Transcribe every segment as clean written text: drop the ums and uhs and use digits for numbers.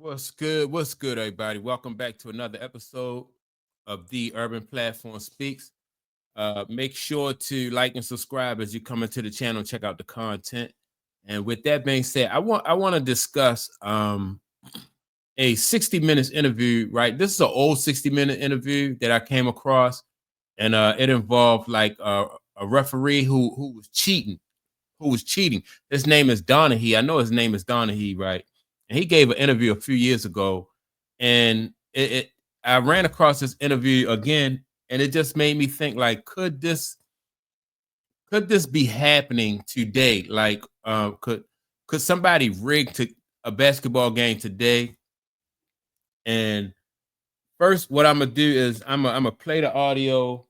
What's good? What's good, everybody? Welcome back to another episode of the Urban Platform Speaks. Make sure to like and subscribe as you come into the channel and check out the content. And with that being said, I want to discuss a 60 minutes interview, right? This is an old 60-minute interview that I came across, and it involved like a referee who was cheating, His name is Donahue. I know his name is Donahue, right? And he gave an interview a few years ago, and I ran across this interview again, and it just made me think, like, could this be happening today? Like, could somebody rig to a basketball game today? And first, what I'm gonna do is I'm gonna play the audio,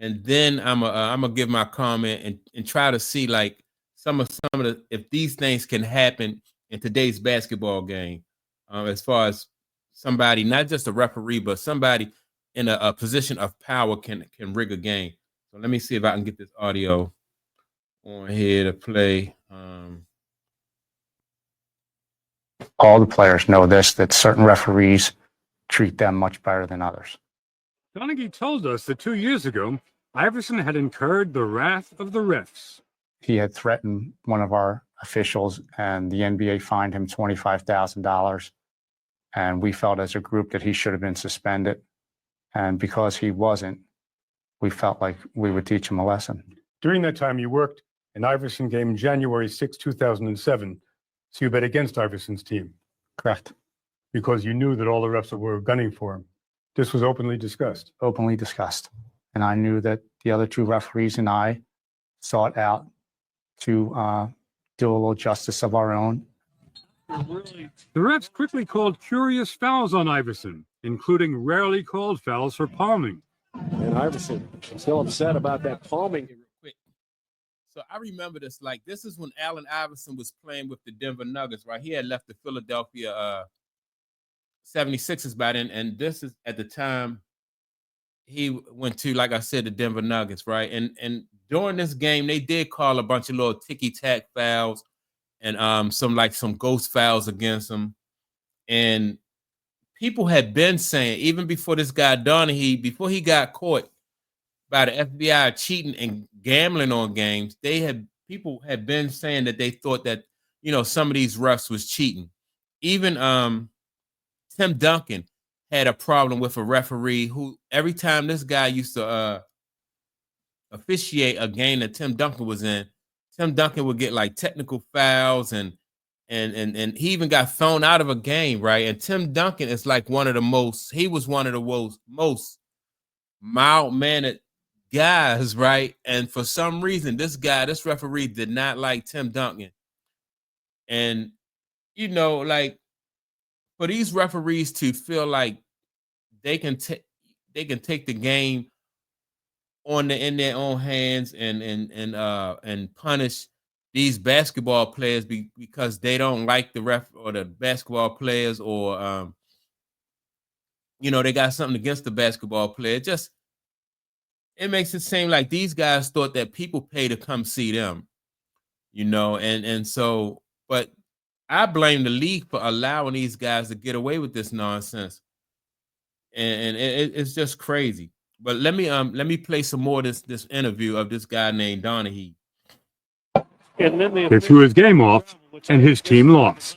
and then I'm gonna give my comment and try to see like some of the if these things can happen in today's basketball game, as far as somebody, not just a referee, but somebody in a position of power can rig a game. So let me see if I can get this audio on here to play. All the players know this, that certain referees treat them much better than others. Donaghy told us that 2 years ago, Iverson had incurred the wrath of the refs. He had threatened one of our officials, and the NBA fined him $25,000. And we felt as a group that he should have been suspended. And because he wasn't, we felt like we would teach him a lesson. During that time, you worked an Iverson game January 6, 2007. So you bet against Iverson's team. Correct. Because you knew that all the refs were gunning for him. This was openly discussed. Openly discussed. And I knew that the other two referees and I sought out to do a little justice of our own. The refs quickly called curious fouls on Iverson, including rarely called fouls for palming. And Iverson still upset about that palming. So I remember this, like, this is when Allen Iverson was playing with the Denver Nuggets, right? He had left the Philadelphia 76ers by then, and this is at the time he went to, like I said, the Denver Nuggets, right? And during this game, they did call a bunch of little ticky-tack fouls and some ghost fouls against him. And people had been saying, even before this guy Donahue, before he got caught by the FBI cheating and gambling on games, people had been saying that they thought that, some of these refs was cheating. Even Tim Duncan had a problem with a referee who, every time this guy used to officiate a game that Tim Duncan was in, Tim Duncan would get like technical fouls and he even got thrown out of a game, right? And Tim Duncan is like one of the most mild-mannered guys, right? And for some reason, this referee did not like Tim Duncan. And, like, for these referees to feel like they can take the game in their own hands and punish these basketball players because they don't like the ref or the basketball players, or they got something against the basketball player. It makes it seem like these guys thought that people pay to come see them, and so, but I blame the league for allowing these guys to get away with this nonsense, and it's just crazy. But let me play some more of this interview of this guy named Donahue. They threw his game off, and his team lost.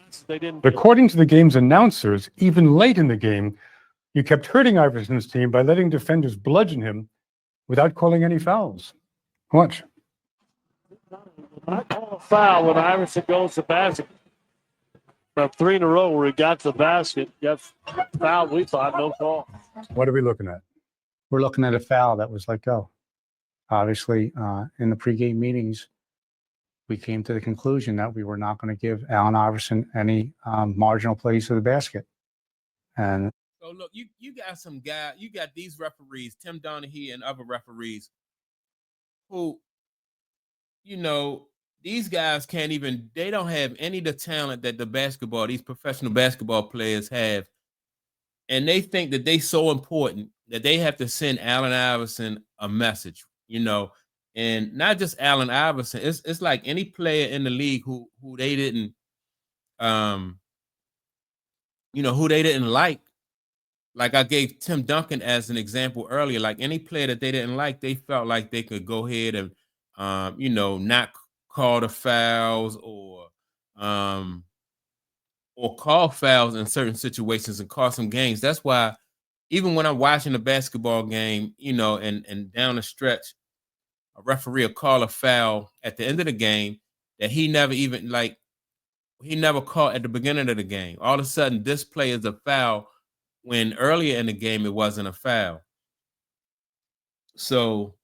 According to the game's announcers, even late in the game, you kept hurting Iverson's team by letting defenders bludgeon him without calling any fouls. Watch. I call a foul when Iverson goes to basket. From 3 in a row where he got to the basket, got fouled, we thought, no call. What are we looking at? We're looking at a foul that was let go. Obviously, in the pregame meetings, we came to the conclusion that we were not going to give Allen Iverson any marginal plays to the basket. And so look, you got these referees, Tim Donahue and other referees, who, these guys they don't have any of the talent that these professional basketball players have. And they think that they're so important that they have to send Allen Iverson a message, and not just Allen Iverson. It's like any player in the league who they didn't who they didn't like I gave Tim Duncan as an example earlier, like any player that they didn't like, they felt like they could go ahead and, not call the fouls or call fouls in certain situations and cost some games. That's why even when I'm watching a basketball game, and down the stretch, a referee will call a foul at the end of the game that he never called at the beginning of the game. All of a sudden, this play is a foul when earlier in the game it wasn't a foul. So,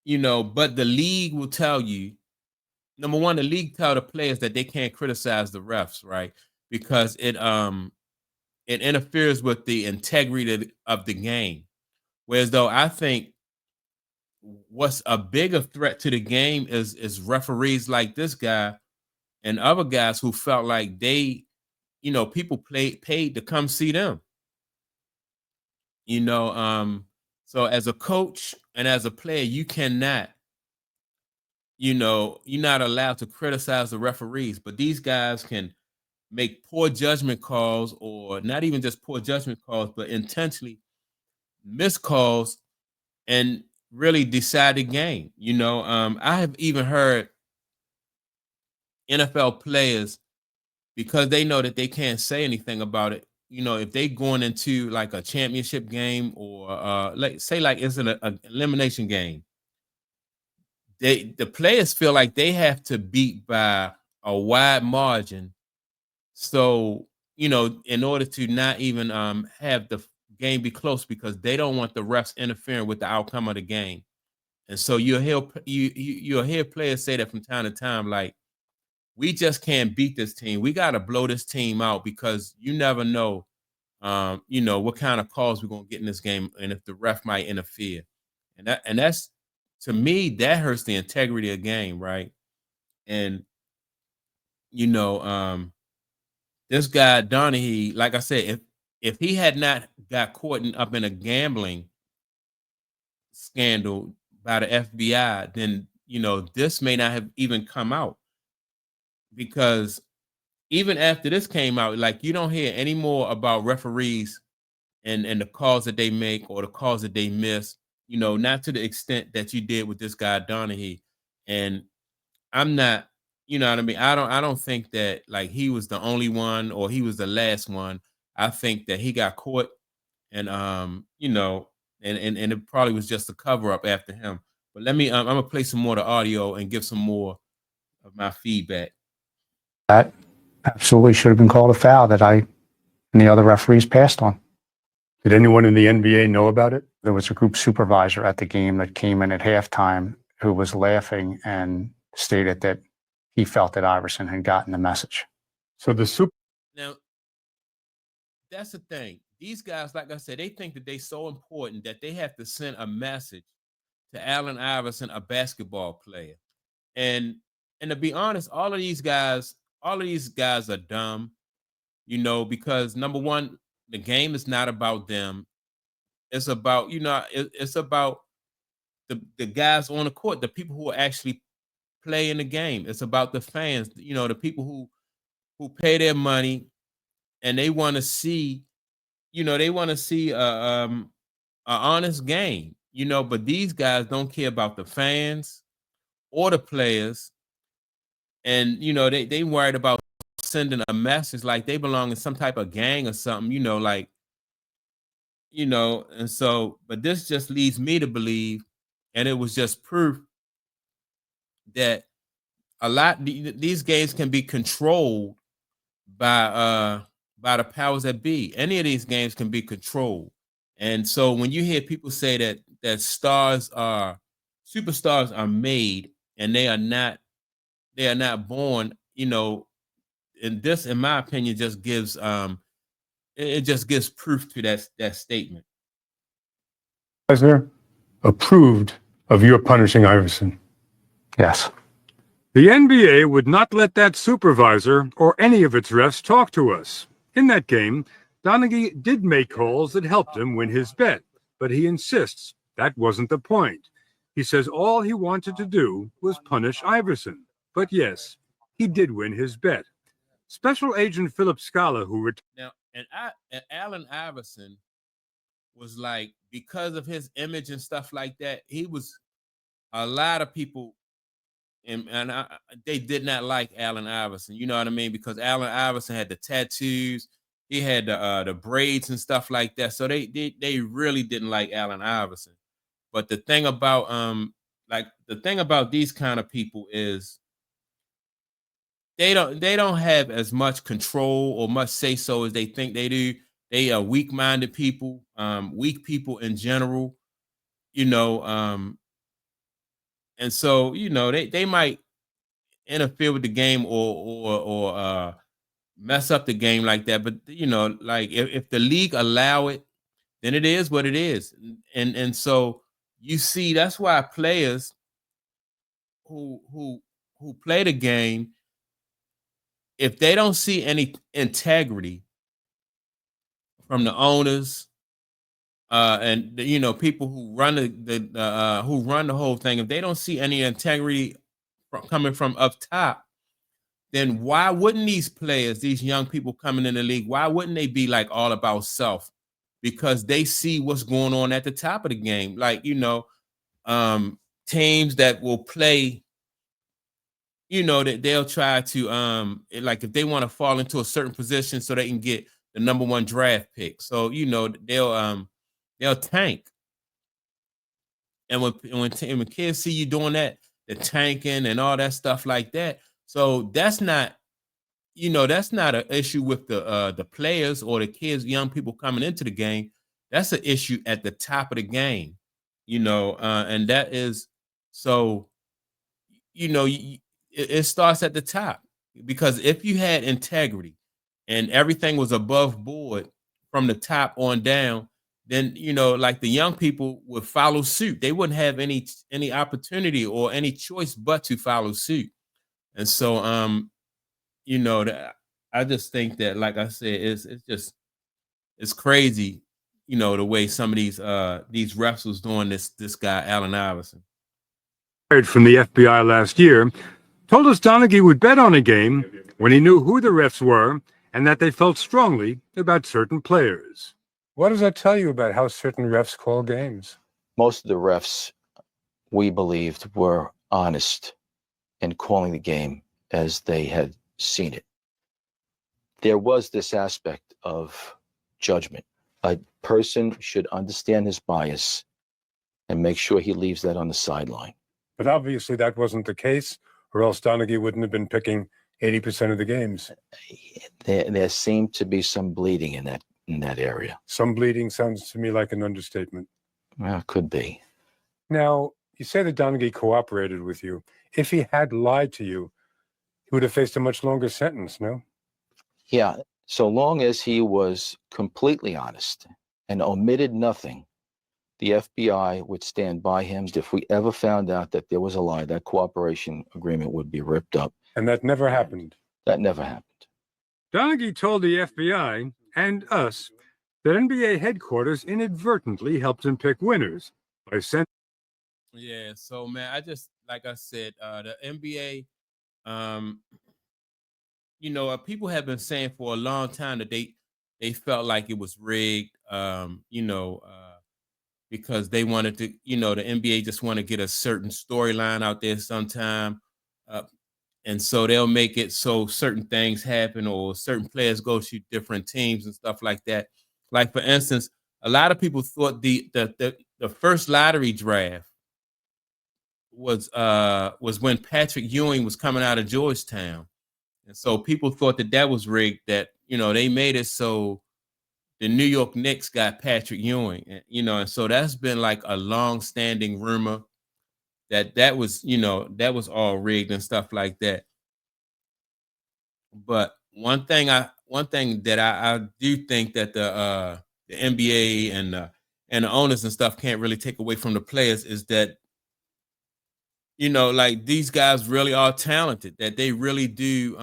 but the league will tell you, number one, the league tell the players that they can't criticize the refs, right? Because it interferes with the integrity of the game. Whereas though I think what's a bigger threat to the game is referees like this guy and other guys who felt like they, people paid to come see them. So as a coach and as a player, you cannot, you're not allowed to criticize the referees, but these guys can make poor judgment calls, or not even just poor judgment calls, but intentionally miss calls and really decide the game. I have even heard NFL players, because they know that they can't say anything about it, if they going into like a championship game or say like it's an elimination game, the players feel like they have to beat by a wide margin. So, in order to not even have the game be close, because they don't want the refs interfering with the outcome of the game. And so you'll hear players say that from time to time, like, we just can't beat this team. We got to blow this team out, because you never know, what kind of calls we're gonna get in this game, and if the ref might interfere. And that's, to me, that hurts the integrity of the game, right? And this guy Donahue, like I said, if he had not got caught up in a gambling scandal by the FBI, then this may not have even come out, because even after this came out, like, you don't hear any more about referees and the calls that they make or the calls that they miss, not to the extent that you did with this guy Donahue. And I'm not, you know what I mean? I don't think that like he was the only one or he was the last one. I think that he got caught, and and it probably was just a cover up after him. But let me I'm gonna play some more of the audio and give some more of my feedback. That absolutely should have been called a foul that I and the other referees passed on. Did anyone in the NBA know about it? There was a group supervisor at the game that came in at halftime who was laughing and stated that he felt that Iverson had gotten the message. So Now, that's the thing. These guys, like I said, they think that they're so important that they have to send a message to Allen Iverson, a basketball player. And to be honest, all of these guys are dumb, because number one, the game is not about them. It's about, it's about the guys on the court, the people who are actually playing the game. It's about the fans, the people who pay their money, and they want to see, a honest game, but these guys don't care about the fans or the players. And they worried about sending a message like they belong in some type of gang or something, and so, but this just leads me to believe, and it was just proof that these games can be controlled by the powers that be. Any of these games can be controlled. And so when you hear people say that superstars are made and they are not born, and this, in my opinion, just gives it just gives proof to that statement. Approved of your punishing Iverson. Yes. The NBA would not let that supervisor or any of its refs talk to us. In that game, Donaghy did make calls that helped him win his bet, but he insists that wasn't the point. He says all he wanted to do was punish Iverson. But yes, he did win his bet. Special Agent Philip Scala, who now, and Allen Iverson was like, because of his image and stuff like that, he was a lot of people they did not like Allen Iverson. You know what I mean? Because Allen Iverson had the tattoos, he had the braids and stuff like that. So they really didn't like Allen Iverson. But the thing about these kind of people is they don't have as much control or much say so as they think they do. They are weak-minded people, weak people in general, you know, and so they might interfere with the game or mess up the game like that. But like if the league allow it, then it is what it is. And so you see, that's why players who play the game, if they don't see any integrity from the owners, and people who run the whole thing, if they don't see any integrity coming from up top, then why wouldn't these players, these young people coming in the league, why wouldn't they be like all about self? Because they see what's going on at the top of the game. Like, teams that will play, that they'll try to like if they want to fall into a certain position so they can get the number 1 draft pick. So, they'll tank. And when kids see you doing that, the tanking and all that stuff like that. So that's not an issue with the players or the kids, young people coming into the game. That's an issue at the top of the game, and that is so. It starts at the top, because if you had integrity and everything was above board from the top on down, then like the young people would follow suit. They wouldn't have any opportunity or any choice but to follow suit. And so that I just think that, like I said, it's crazy, the way some of these refs was doing this guy Allen Iverson. From the FBI last year, told us Donaghy would bet on a game when he knew who the refs were and that they felt strongly about certain players. What does that tell you about how certain refs call games? Most of the refs, we believed, were honest in calling the game as they had seen it. There was this aspect of judgment. A person should understand his bias and make sure he leaves that on the sideline. But obviously that wasn't the case, or else Donaghy wouldn't have been picking 80% of the games. There seemed to be some bleeding in that area. Some bleeding sounds to me like an understatement. Well, it could be. Now, you say that Donaghy cooperated with you. If he had lied to you, he would have faced a much longer sentence, no? Yeah, so long as he was completely honest and omitted nothing, the FBI would stand by him. If we ever found out that there was a lie, that cooperation agreement would be ripped up. And that never happened. That never happened. Donaghy told the FBI and us that NBA headquarters inadvertently helped him pick winners by sending. Yeah, so man, like I said, the NBA, people have been saying for a long time that they felt like it was rigged, because they wanted to, the NBA just want to get a certain storyline out there sometime. And so they'll make it so certain things happen or certain players go to different teams and stuff like that. Like, for instance, a lot of people thought the first lottery draft was when Patrick Ewing was coming out of Georgetown. And so people thought that was rigged, that, they made it so the New York Knicks got Patrick Ewing, and so that's been like a long-standing rumor that was all rigged and stuff like that. But one thing that I do think that the NBA and the owners and stuff can't really take away from the players is that, like, these guys really are talented, that they really do,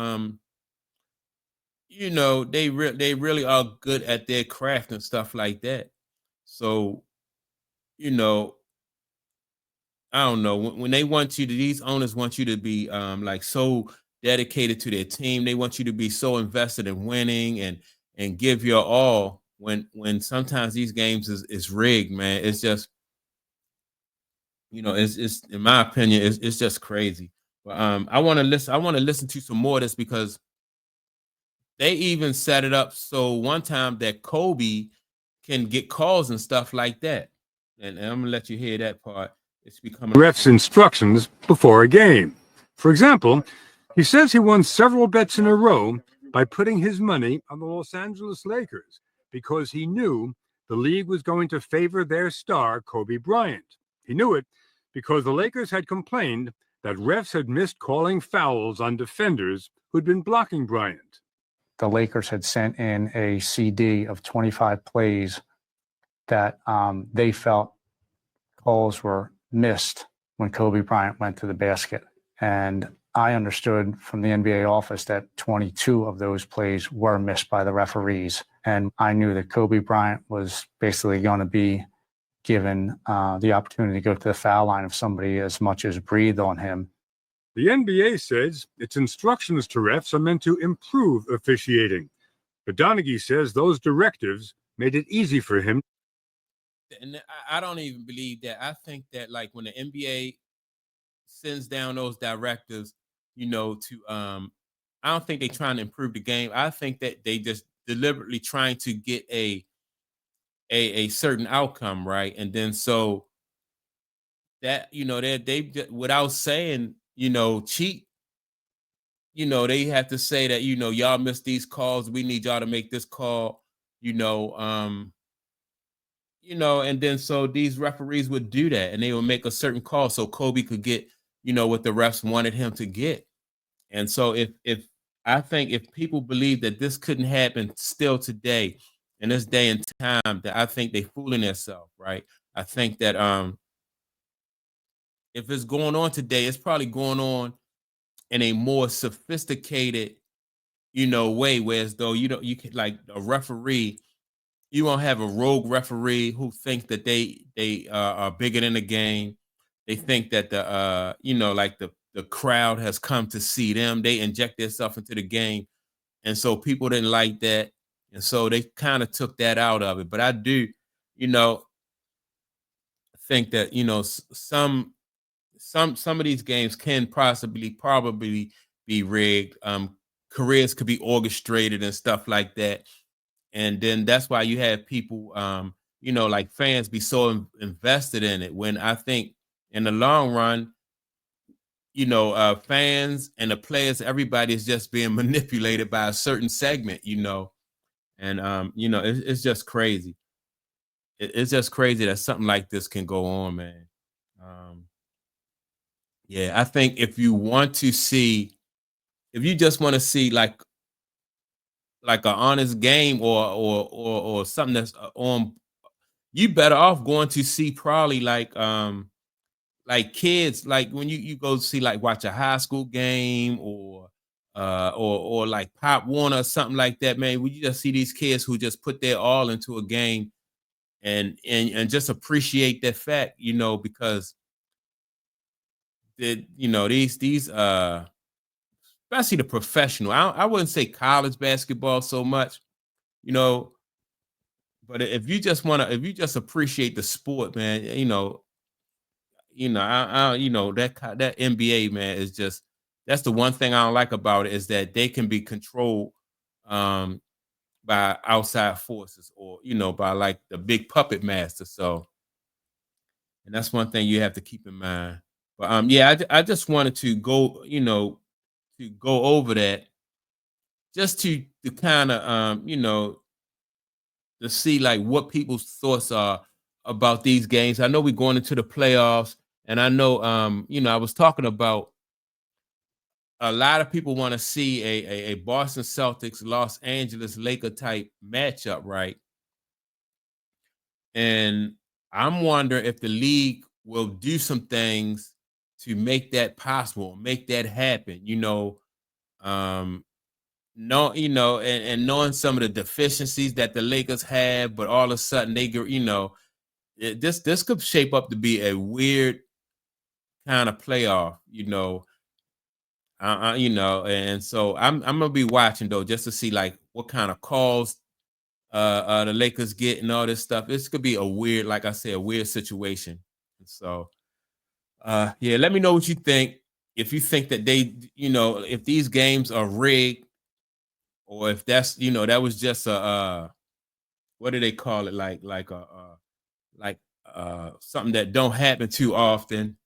they really are good at their craft and stuff like that. So, I don't know, when they want you to, these owners want you to be like so dedicated to their team. They want you to be so invested in winning and and give your all when sometimes these games is rigged, man. It's just, it's in my opinion, it's just crazy. But I want to listen to some more of this because they even set it up so one time that Kobe can get calls and stuff like that. And I'm gonna let you hear that part. It's becoming ref's instructions before a game. For example, he says he won several bets in a row by putting his money on the Los Angeles Lakers because he knew the league was going to favor their star, Kobe Bryant. He knew it because the Lakers had complained that refs had missed calling fouls on defenders who'd been blocking Bryant. The Lakers had sent in a CD of 25 plays that they felt calls were missed when Kobe Bryant went to the basket. And I understood from the NBA office that 22 of those plays were missed by the referees. And I knew that Kobe Bryant was basically going to be given the opportunity to go to the foul line if somebody as much as breathed on him. The NBA says its instructions to refs are meant to improve officiating. But Donaghy says those directives made it easy for him. And I don't even believe that. I think that like when the NBA sends down those directives, to I don't think they're trying to improve the game. I think that they just deliberately trying to get a certain outcome, right? And then so that they without saying cheat, they have to say that y'all missed these calls. We need y'all to make this call. And then so these referees would do that and they would make a certain call so Kobe could get, what the refs wanted him to get. And so if I think if people believe that this couldn't happen still today in this day and time, that I think they fooling themselves, right? I think that if it's going on today, it's probably going on in a more sophisticated, way, whereas though you can like a referee. You won't have a rogue referee who thinks that they are bigger than the game. They think that like the crowd has come to see them. They inject themselves into the game, and so people didn't like that, and so they kind of took that out of it. But I do, think that some of these games can probably be rigged. Careers could be orchestrated and stuff like that. And then that's why you have people, like fans be so invested in it. When I think in the long run, fans and the players, everybody is just being manipulated by a certain segment, and it's just crazy. It's just crazy that something like this can go on, man. Yeah, I think if you just want to see like an honest game or something that's on, you better off going to see probably like kids, like when you go see like watch a high school game or like Pop Warner or something like that, man. When you just see these kids who just put their all into a game and just appreciate that fact, because these especially the professional. I wouldn't say college basketball so much, but if you just appreciate the sport, man, that NBA, man, is just, that's the one thing I don't like about it, is that they can be controlled by outside forces or by like the big puppet master. So, and that's one thing you have to keep in mind. But yeah, I just wanted to go over that just to kind of to see like what people's thoughts are about these games. I know we're going into the playoffs, and I know I was talking about a lot of people want to see a Boston Celtics Los Angeles Laker type matchup, right? And I'm wondering if the league will do some things to make that possible, make that happen. No, and knowing some of the deficiencies that the Lakers have, but all of a sudden they get, this could shape up to be a weird kind of playoff, and so I'm gonna be watching though just to see like what kind of calls the Lakers get and all this stuff. This could be a weird, like I said, a weird situation. So, yeah, let me know what you think. If you think that they, if these games are rigged, or if that's, that was just a, what do they call it? Like something that don't happen too often.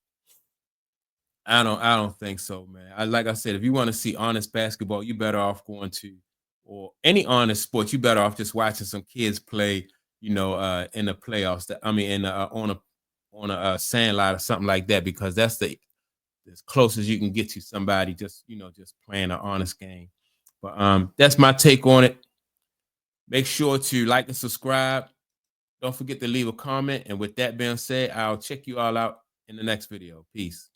I don't think so, man. Like I said, if you want to see honest basketball, you better off going to, or any honest sport, you better off just watching some kids play, in the playoffs. On a sand lot or something like that, because that's as close as you can get to somebody just playing an honest game. But that's my take on it. Make sure to like and subscribe. Don't forget to leave a comment. And with that being said, I'll check you all out in the next video. Peace.